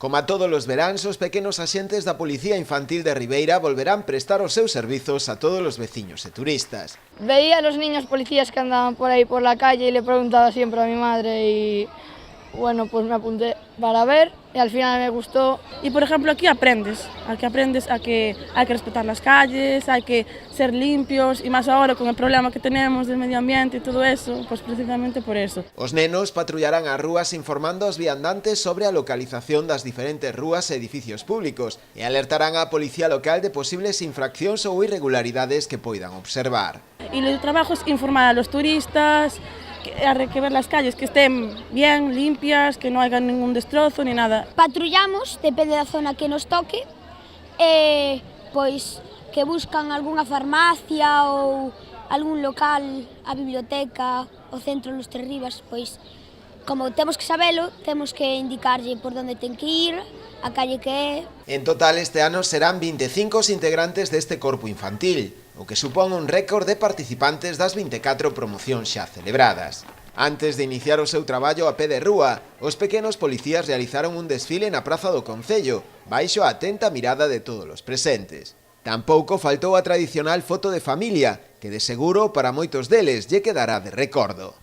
Como a todos os veráns, os pequenos axentes da Policía Infantil de Ribeira volverán prestar os seus servizos a todos os veciños e turistas. Veía a los niños policías que andaban por ahí por la calle y le preguntaba siempre a mi madre y bueno, pues me apunté para ver y al final me gustó. Y por ejemplo aquí aprendes a que hay que respetar las calles, hay que ser limpios y más ahora con el problema que tenemos del medio ambiente y todo eso, pues precisamente por eso. Os nenos patrullarán as rúas informando aos viandantes sobre a localización das diferentes rúas e edificios públicos e alertarán á policía local de posibles infraccións ou irregularidades que poidan observar. Y el trabajo es informar a los turistas, que ver las calles que estén bien, limpias, que no haya ningún destrozo ni nada. Patrullamos, depende da zona que nos toque, e pois que buscan algunha farmacia ou algún local, a biblioteca, o centro Los Tres Rivas, pois como temos que sabelo, temos que indicarlle por onde ten que ir, a calle que é. En total este ano serán 25 os integrantes deste corpo infantil, o que supón un récord de participantes das 24 promocións xa celebradas. Antes de iniciar o seu traballo a pé de rúa, os pequenos policías realizaron un desfile na Praza do Concello, baixo a atenta mirada de todos os presentes. Tampouco faltou a tradicional foto de familia, que de seguro para moitos deles lle quedará de recordo.